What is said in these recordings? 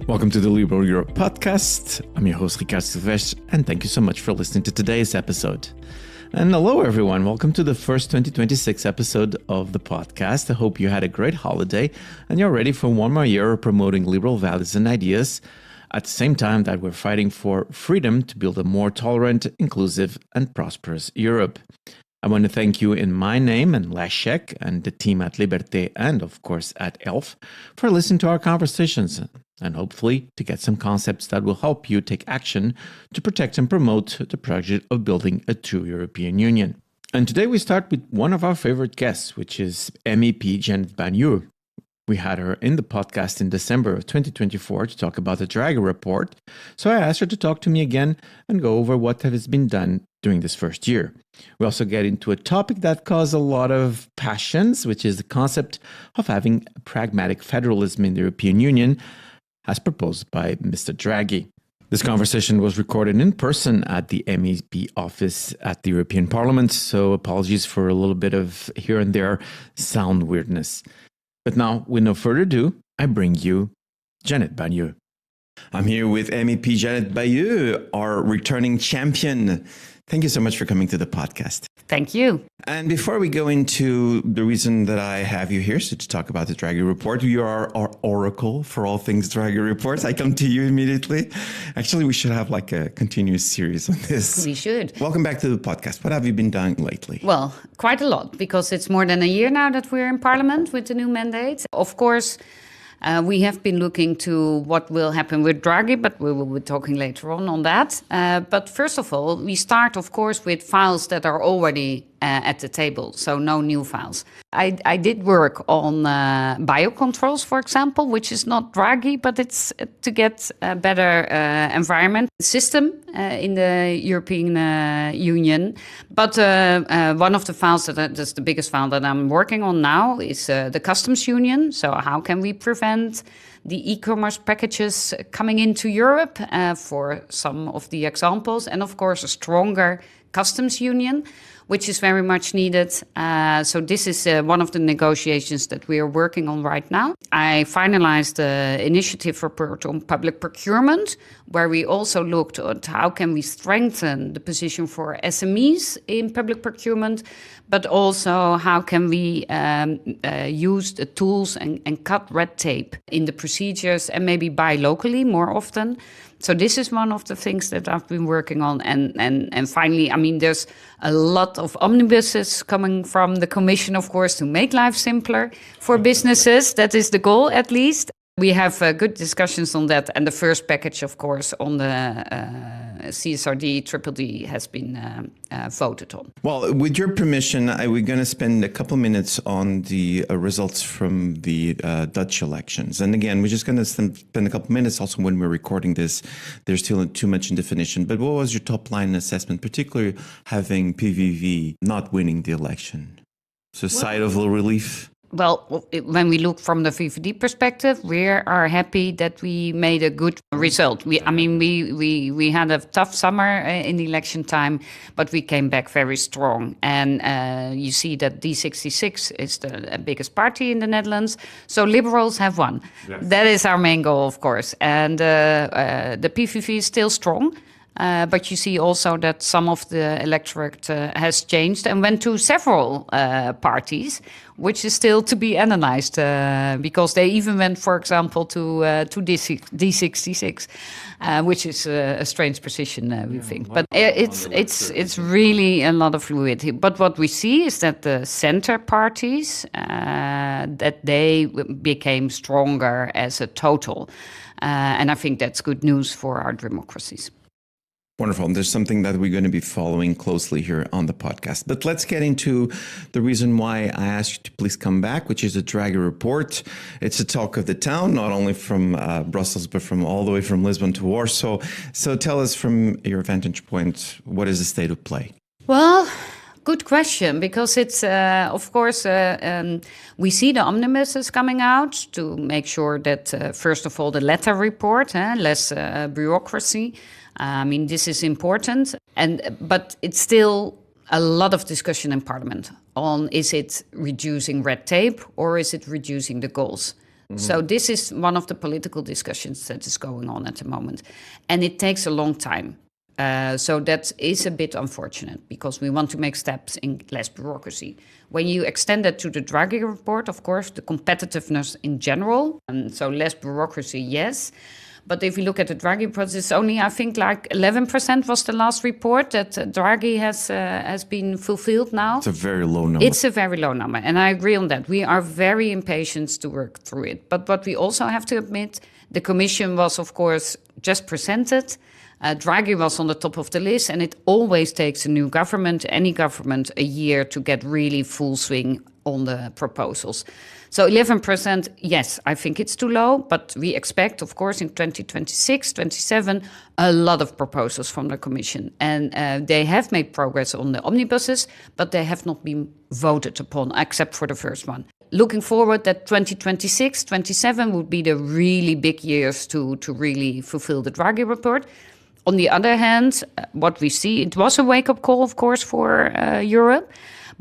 Welcome to the Liberal Europe podcast. I'm your host, Ricardo Silvestre, and thank you so much for listening to today's episode. And hello, everyone. Welcome to the first 2026 episode of the podcast. I hope you had a great holiday and you're ready for one more year of promoting liberal values and ideas at the same time that we're fighting for freedom to build a more tolerant, inclusive, and prosperous Europe. I want to thank you in my name and Leszek and the team at Liberté and, of course, at ELF for listening to our conversations and hopefully to get some concepts that will help you take action to protect and promote the project of building a true European Union. And today we start with one of our favorite guests, which is MEP Jeannette Baljeu. We had her in the podcast in December of 2024 to talk about the Draghi Report, so I asked her to talk to me again and go over what has been done during this first year. We also get into a topic that caused a lot of passions, which is the concept of having a pragmatic federalism in the European Union, as proposed by Mr. Draghi. This conversation was recorded in person at the MEP office at the European Parliament, so apologies for a little bit of here and there sound weirdness. But now, with no further ado, I bring you Jeannette Baljeu. I'm here with MEP Jeannette Baljeu, our returning champion. Thank you so much for coming to the podcast. Thank you. And before we go into the reason that I have you here, so to talk about the Draghi Report, you are our oracle for all things Draghi Reports. I come to you immediately. Actually, we should have like a continuous series on this. We should. Welcome back to the podcast. What have you been doing lately? Well, quite a lot, because it's more than a year now that we're in Parliament with the new mandate. Of course, we have been looking to what will happen with Draghi, but we will be talking later on that. But first of all, we start, of course, with files that are already at the table, so no new files. I did work on biocontrols, for example, which is not Draghi, but it's to get a better environment system in the European Union. But one of the files that's the biggest file that I'm working on now is the customs union. So how can we prevent the e-commerce packages coming into Europe for some of the examples, and of course a stronger customs union, which is very much needed. So this is one of the negotiations that we are working on right now. I finalized the initiative report on public procurement, where we also looked at how can we strengthen the position for SMEs in public procurement, but also how can we use the tools and cut red tape in the procedures and maybe buy locally more often. So this is one of the things that I've been working on. And finally, I mean, there's a lot of omnibuses coming from the Commission, of course, to make life simpler for businesses. That is the goal, at least. We have good discussions on that. And the first package, of course, on the CSRD, DDD has been voted on. Well, with your permission, we're going to spend a couple minutes on the results from the Dutch elections. And again, we're just going to spend a couple minutes also when we're recording this. There's still too much in definition. But what was your top line assessment, particularly having PVV not winning the election? So sigh of relief? Well, when we look from the VVD perspective, we are happy that we made a good result. We had a tough summer in the election time, but we came back very strong. And you see that D66 is the biggest party in the Netherlands. So liberals have won. Yes. That is our main goal, of course. And the PVV is still strong. But you see also that some of the electorate has changed and went to several parties, which is still to be analyzed, because they even went, for example, to D66, which is a strange position, we think. But it's really a lot of fluidity. But what we see is that the center parties, that they became stronger as a total. And I think that's good news for our democracies. Wonderful. And there's something that we're going to be following closely here on the podcast. But let's get into the reason why I asked you to please come back, which is the Draghi Report. It's a talk of the town, not only from Brussels, but from all the way from Lisbon to Warsaw. So tell us from your vantage point, what is the state of play? Well, good question, because it's, of course, we see the omnibuses coming out to make sure that, first of all, the letter report, less bureaucracy. I mean, this is important, but it's still a lot of discussion in Parliament on, is it reducing red tape or is it reducing the goals? So this is one of the political discussions that is going on at the moment. And it takes a long time. So that is a bit unfortunate because we want to make steps in less bureaucracy. When you extend that to the Draghi report, of course, the competitiveness in general, and so less bureaucracy, yes. But if you look at the Draghi report, it's only, I think, like 11% was the last report that Draghi has been fulfilled now. It's a very low number. It's a very low number, and I agree on that. We are very impatient to work through it. But what we also have to admit, the Commission was, of course, just presented. Draghi was on the top of the list, and it always takes a new government, any government, a year to get really full swing on the proposals. So 11%, yes, I think it's too low, but we expect, of course, in 2026, 27, a lot of proposals from the Commission. And they have made progress on the omnibuses, but they have not been voted upon, except for the first one. Looking forward that 2026, 27 would be the really big years to really fulfill the Draghi report. On the other hand, what we see, it was a wake-up call, of course, for Europe.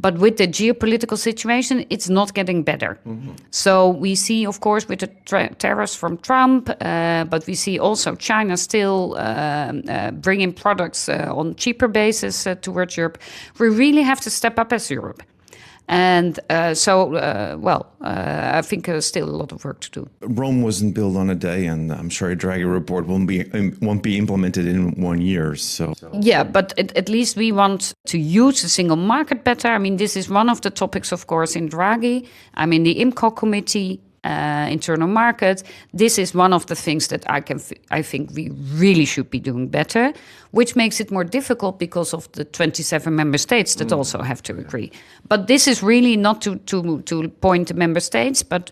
But with the geopolitical situation, it's not getting better. Mm-hmm. So we see, of course, with the tariffs from Trump, but we see also China still bringing products on cheaper basis towards Europe. We really have to step up as Europe. And I think there's still a lot of work to do. Rome wasn't built on a day, and I'm sure a Draghi report won't be implemented in 1 year. So yeah, but at least we want to use the single market better. I mean, this is one of the topics, of course, in Draghi. I mean, the IMCO committee, internal market. This is one of the things that I think we really should be doing better, which makes it more difficult because of the 27 member states that also have to agree. But this is really not to point the member states, but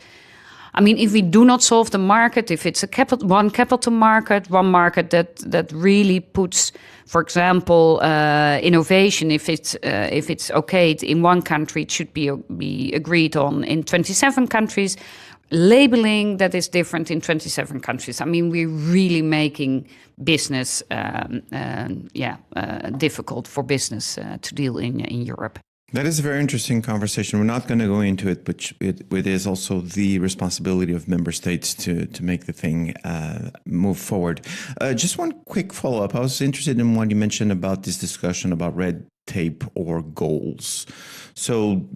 I mean, if we do not solve the market, if it's one capital market, one market that really puts, for example, innovation, if it's okay in one country, it should be agreed on in 27 countries. Labeling that is different in 27 countries. I mean, we're really making business difficult for business to deal in Europe. That is a very interesting conversation. We're not going to go into it, but it is also the responsibility of member states to make the thing move forward. Just one quick follow-up. I was interested in what you mentioned about this discussion about red tape or goals. So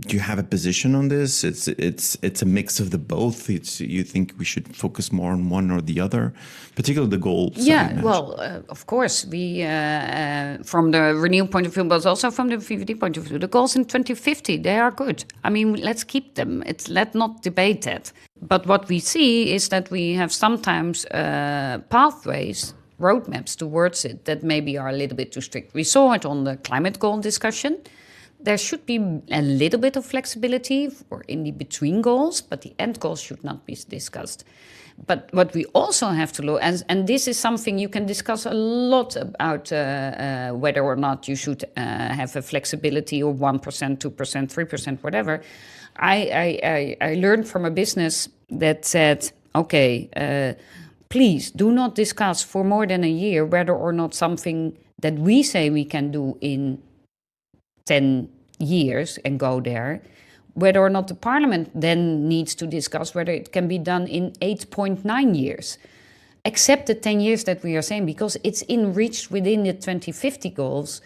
do you have a position on this? It's a mix of the both. You think we should focus more on one or the other, particularly the goals? Yeah, well, of course, we from the Renew point of view, but also from the VVD point of view, the goals in 2050, they are good. I mean, let's keep them. Let's not debate that. But what we see is that we have sometimes pathways, roadmaps towards it that maybe are a little bit too strict. We saw it on the climate goal discussion. There should be a little bit of flexibility in the between goals, but the end goals should not be discussed. But what we also have to look, and this is something you can discuss a lot about whether or not you should have a flexibility of 1%, 2%, 3%, whatever. I learned from a business that said, okay, please do not discuss for more than a year whether or not something that we say we can do in 10 years and go there, whether or not the parliament then needs to discuss whether it can be done in 8.9 years, except the 10 years that we are saying, because it's reached within the 2050 goals.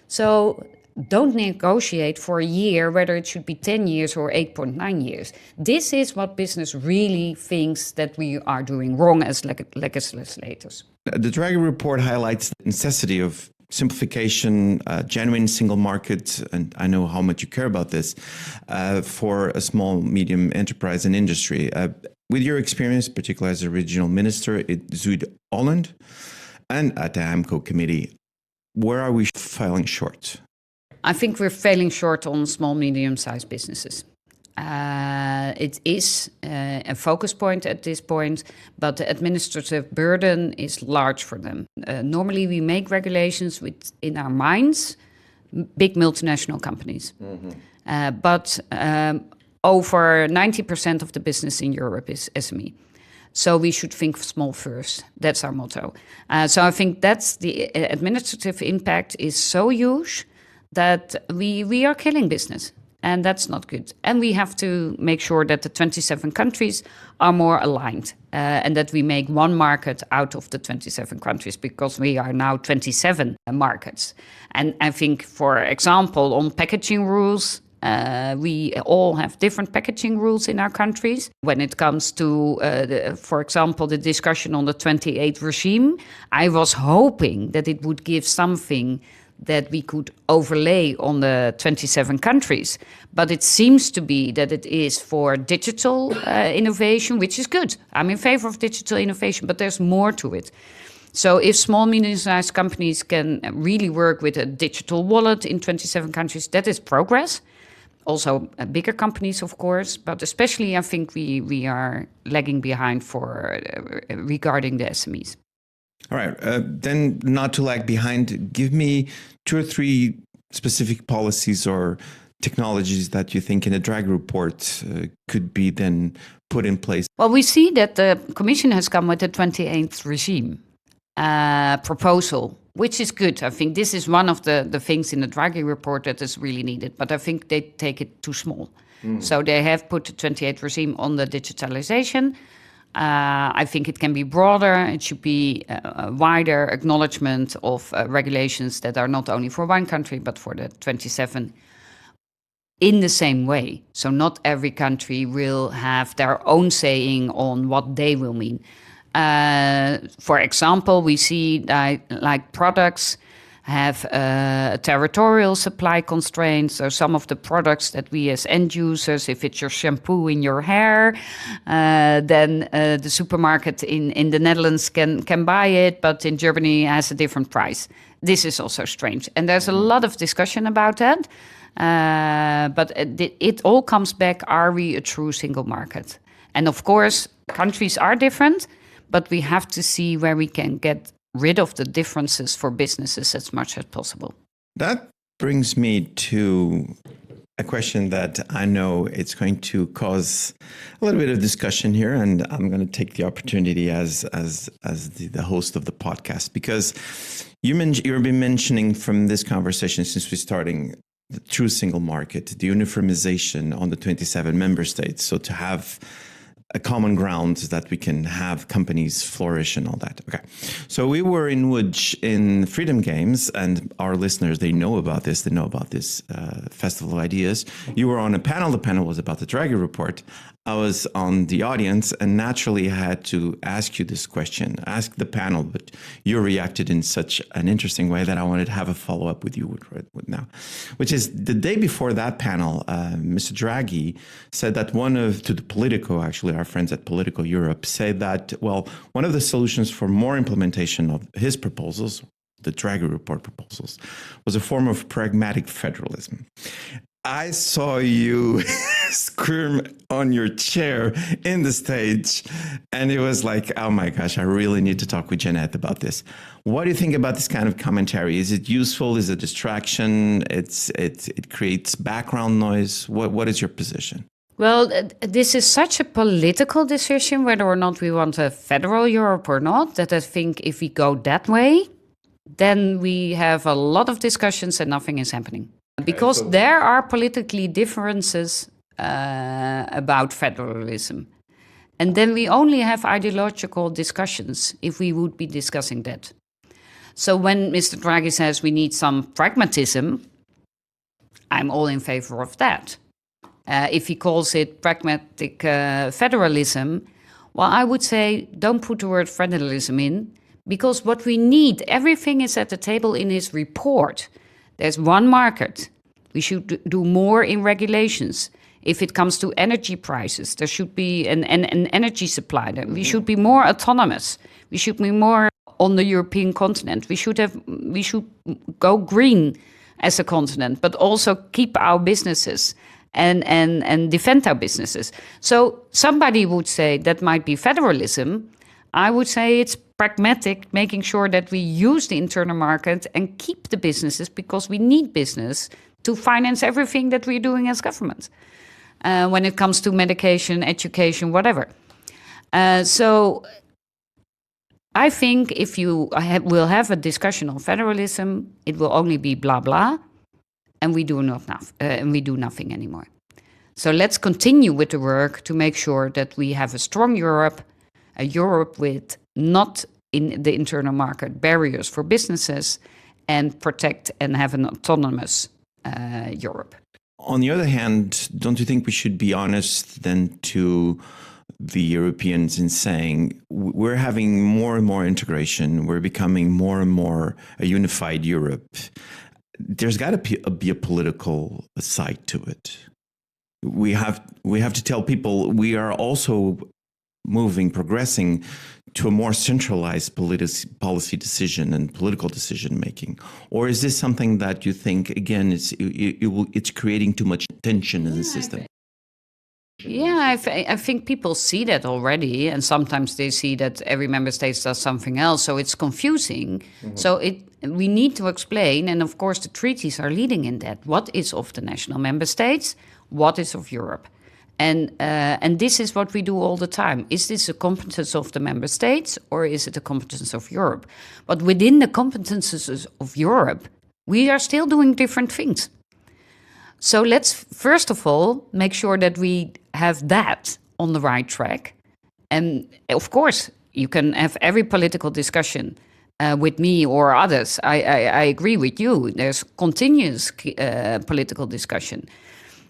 So don't negotiate for a year whether it should be 10 years or 8.9 years. This is what business really thinks that we are doing wrong as legislators. The Draghi report highlights the necessity of simplification, genuine single market, and I know how much you care about this, for a small, medium enterprise and industry. With your experience, particularly as a regional minister at Zuid-Holland and at the AMCO committee, where are we falling short? I think we're falling short on small, medium-sized businesses. It is a focus point at this point, but the administrative burden is large for them. Normally, we make regulations with, in our minds, big multinational companies. Mm-hmm. But over 90% of the business in Europe is SME. So we should think small first. That's our motto. So I think that's the administrative impact is so huge that we are killing business. and that's not good. And we have to make sure that the 27 countries are more aligned and that we make one market out of the 27 countries, because we are now 27 markets. And I think, for example, on packaging rules, we all have different packaging rules in our countries. When it comes to, for example, the discussion on the 28 regime, I was hoping that it would give something that we could overlay on the 27 countries. But it seems to be that it is for digital innovation, which is good. I'm in favor of digital innovation, but there's more to it. So if small, medium-sized companies can really work with a digital wallet in 27 countries, that is progress. Also, bigger companies, of course, but especially I think we are lagging behind regarding the SMEs. All right. Then, not to lag behind, give me 2 or 3 specific policies or technologies that you think in a Draghi report could be then put in place. Well, we see that the Commission has come with the 28th regime proposal, which is good. I think this is one of the things in the Draghi report that is really needed, but I think they take it too small. So they have put the 28th regime on the digitalization. I think it can be broader. It should be a wider acknowledgement of regulations that are not only for one country, but for the 27 in the same way. So not every country will have their own saying on what they will mean. For example, we see like products have territorial supply constraints. So some of the products that we as end users, if it's your shampoo in your hair, then the supermarket in the Netherlands can buy it, but in Germany it has a different price. This is also strange. And there's a lot of discussion about that. But it all comes back, are we a true single market? And of course, countries are different, but we have to see where we can get rid of the differences for businesses as much as possible. That brings me to a question that I know it's going to cause a little bit of discussion here, and I'm going to take the opportunity as the host of the podcast, because you've been mentioning from this conversation since we're starting the true single market, the uniformization on the 27 member states. So to have a common ground that we can have companies flourish and all that. Okay. So we were in Łódź in Freedom Games, and our listeners, they know about this. They know about this Festival of Ideas. You were on a panel. The panel was about the Draghi Report. I was on the audience, and naturally I had to ask you this question, ask the panel, but you reacted in such an interesting way that I wanted to have a follow-up with you now, which is the day before that panel, Mr. Draghi said that to the Politico, actually, our friends at Politico Europe, said that, well, one of the solutions for more implementation of his proposals, the Draghi Report proposals, was a form of pragmatic federalism. I saw you squirm on your chair in the stage, and it was like, oh my gosh, I really need to talk with Jeannette about this. What do you think about this kind of commentary? Is it useful? Is it a distraction? It creates background noise. What is your position? Well, this is such a political decision, whether or not we want a federal Europe or not, that I think if we go that way, then we have a lot of discussions and nothing is happening. Because there are politically differences about federalism. And then we only have ideological discussions if we would be discussing that. So when Mr. Draghi says we need some pragmatism, I'm all in favor of that. If he calls it pragmatic federalism, well, I would say don't put the word federalism in, because what we need, everything is at the table in his report. There's one market. We should do more in regulations. If it comes to energy prices, there should be an energy supply. We should be more autonomous. We should be more on the European continent. We should go green as a continent, but also keep our businesses and defend our businesses. So somebody would say that might be federalism. I would say it's pragmatic, making sure that we use the internal market and keep the businesses, because we need business to finance everything that we're doing as government when it comes to medication, education, whatever. So I think if you will have a discussion on federalism, it will only be blah, blah. and we do nothing anymore. So let's continue with the work to make sure that we have a strong Europe, a Europe with not in the internal market barriers for businesses, and protect and have an autonomous Europe. On the other hand, don't you think we should be honest then to the Europeans in saying we're having more and more integration, we're becoming more and more a unified Europe? There's got to be a political side to it. We have to tell people we are also progressing to a more centralized policy decision and political decision making? Or is this something that you think, again, it's creating too much tension in the system? Yeah, I think people see that already, and sometimes they see that every member state does something else, so it's confusing. Mm-hmm. So we need to explain, and of course the treaties are leading in that. What is of the national member states? What is of Europe? And this is what we do all the time. Is this a competence of the member states, or is it a competence of Europe? But within the competences of Europe, we are still doing different things. So let's first of all make sure that we have that on the right track. And of course, you can have every political discussion with me or others. I agree with you. There's continuous political discussion.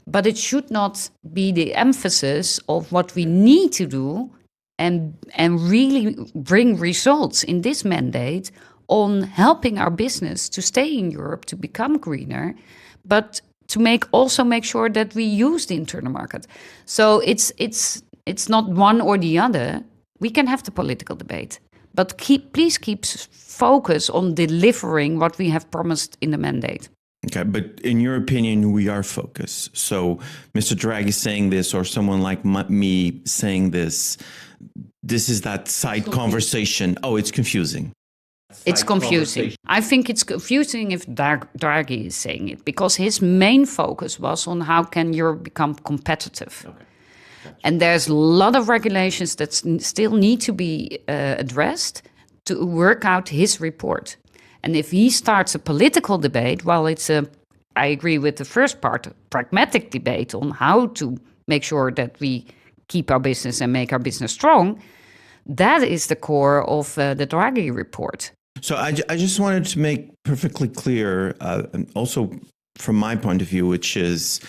But it should not be the emphasis of what we need to do and really bring results in this mandate on helping our business to stay in Europe, to become greener, but to make sure that we use the internal market. So it's not one or the other. We can have the political debate, but please keep focus on delivering what we have promised in the mandate. Okay, but in your opinion, we are focused. So Mr. Draghi saying this, or someone like me saying this is that side conversation. Oh, it's confusing. It's confusing. I think it's confusing if Draghi is saying it, because his main focus was on how can Europe become competitive. Okay. Gotcha. And there's a lot of regulations that still need to be addressed to work out his report. And if he starts a political debate, I agree with the first part, a pragmatic debate on how to make sure that we keep our business and make our business strong, that is the core of the Draghi Report. So I just wanted to make perfectly clear, and also from my point of view, which is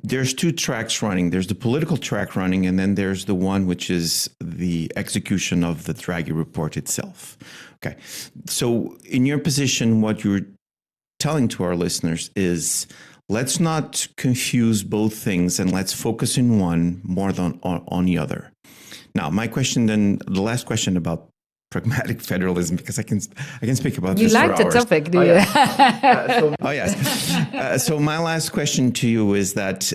there's two tracks running. There's the political track running, and then there's the one which is the execution of the Draghi Report itself. Okay. So in your position, what you're telling to our listeners is let's not confuse both things and let's focus in one more than on the other. Now, my question then, the last question about pragmatic federalism, because I can speak about this for hours. You like the topic, do you? Oh, yes. So my last question to you is that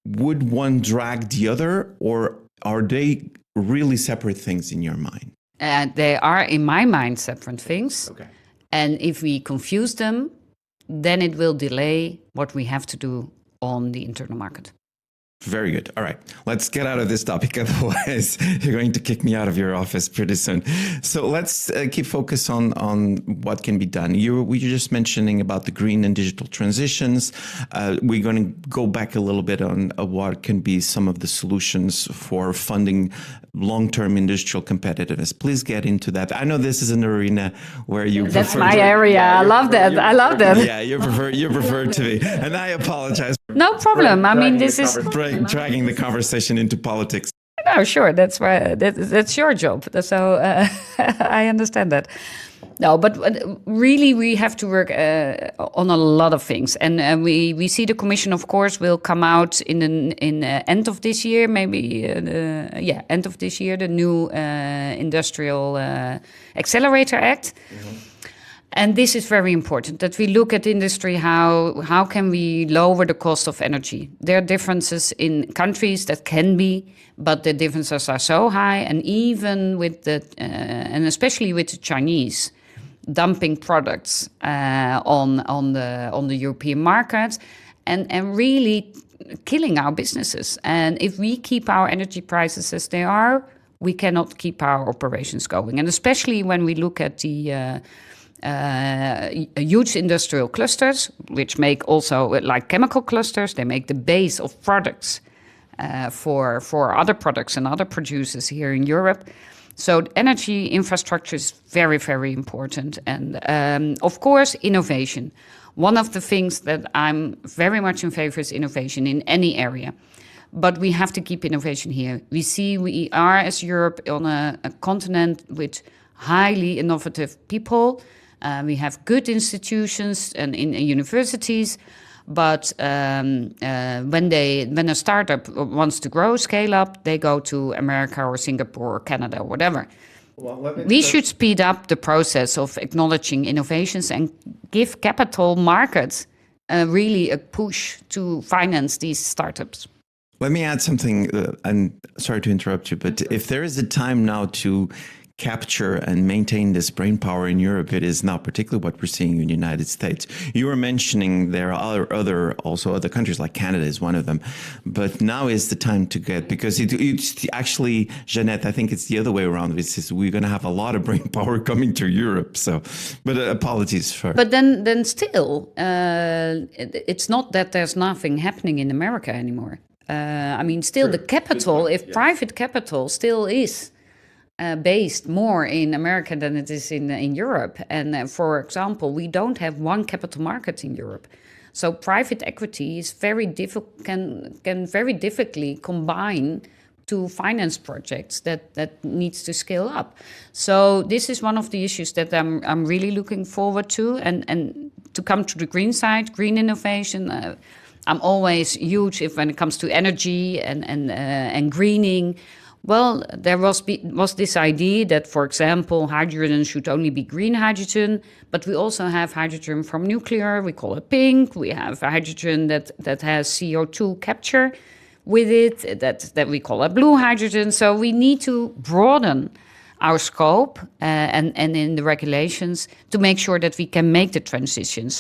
would one drag the other, or are they really separate things in your mind? They are, in my mind, separate things. Okay. And if we confuse them, then it will delay what we have to do on the internal market. Very good. All right. Let's get out of this topic. Otherwise, you're going to kick me out of your office pretty soon. So let's keep focus on what can be done. We were just mentioning about the green and digital transitions. We're going to go back a little bit on what can be some of the solutions for funding long-term industrial competitiveness. Please get into that. I know this is an arena where you prefer. That's my area. I love that. Yeah, you prefer to be. And I apologize. No problem. I mean, this is dragging the conversation into politics. No, sure. That's why that's your job. So I understand that. No, but really, we have to work on a lot of things, and we see the Commission, of course, will come out in end of this year, maybe end of this year, the new Industrial Accelerator Act. Mm-hmm. And this is very important, that we look at industry, how can we lower the cost of energy? There are differences in countries that can be, but the differences are so high, and even with and especially with the Chinese dumping products on the European market, and really killing our businesses. And if we keep our energy prices as they are, we cannot keep our operations going. And especially when we look at the huge industrial clusters, which make also, like chemical clusters, they make the base of products for other products and other producers here in Europe. So energy infrastructure is very, very important. And of course, innovation. One of the things that I'm very much in favor is innovation in any area. But we have to keep innovation here. We are, as Europe, on a continent with highly innovative people. We have good institutions and in universities. But when a startup wants to grow, scale up, they go to America or Singapore or Canada or whatever. We should speed up the process of acknowledging innovations and give capital markets really a push to finance these startups. Let me add something, and sorry to interrupt you, but if there is a time now to capture and maintain this brain power in Europe, it is now particularly what we're seeing in the United States. You were mentioning there are other countries, like Canada is one of them, but now is the time to get, because it's actually, Jeannette, I think it's the other way around. We're going to have a lot of brain power coming to Europe. So, but apologies for. But then still, it's not that there's nothing happening in America anymore. Still the capital, private capital still is based more in America than it is in Europe. And for example, we don't have one capital market in Europe. So private equity is can very difficultly combine to finance projects that needs to scale up. So this is one of the issues that I'm really looking forward to. And to come to the green side, green innovation, I'm always huge when it comes to energy and greening. Well, there was this idea that, for example, hydrogen should only be green hydrogen, but we also have hydrogen from nuclear. We call it pink. We have hydrogen that has CO2 capture with it, that we call it blue hydrogen. So we need to broaden our scope and in the regulations to make sure that we can make the transition.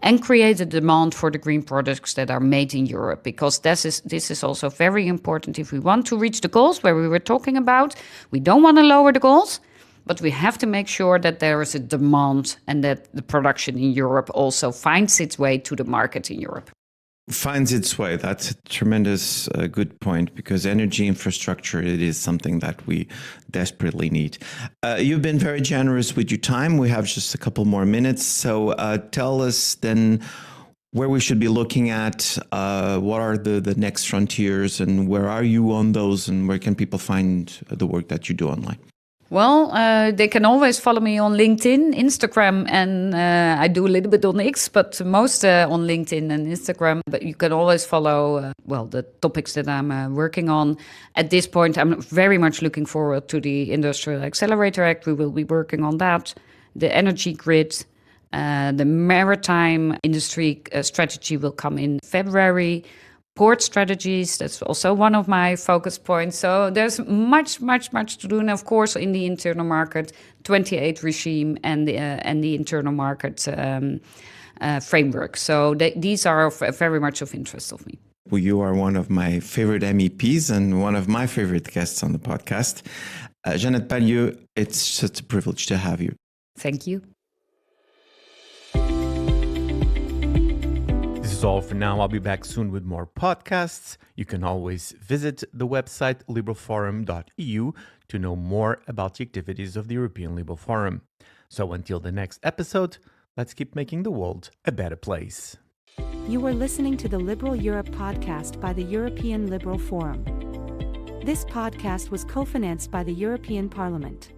And create a demand for the green products that are made in Europe, because this is also very important if we want to reach the goals where we were talking about. We don't want to lower the goals, but we have to make sure that there is a demand and that the production in Europe also finds its way to the market in Europe. Finds its way. That's a tremendous good point, because energy infrastructure, it is something that we desperately need. You've been very generous with your time. We have just a couple more minutes. So tell us then where we should be looking at, what are the next frontiers, and where are you on those, and where can people find the work that you do online? Well, they can always follow me on LinkedIn, Instagram, and I do a little bit on X, but most on LinkedIn and Instagram. But you can always follow, the topics that I'm working on. At this point, I'm very much looking forward to the Industrial Accelerator Act. We will be working on that, the energy grid, the maritime industry strategy will come in February. Port strategies, that's also one of my focus points. So there's much to do. And of course, in the internal market, 28 regime and the internal market framework. So these are very much of interest of me. Well, you are one of my favorite MEPs and one of my favorite guests on the podcast. Jeannette Baljeu, it's such a privilege to have you. Thank you. This is all for now. I'll be back soon with more podcasts. You can always visit the website liberalforum.eu to know more about the activities of the European Liberal Forum. So until the next episode, let's keep making the world a better place. You were listening to the Liberal Europe podcast by the European Liberal Forum. This podcast was co-financed by the European Parliament.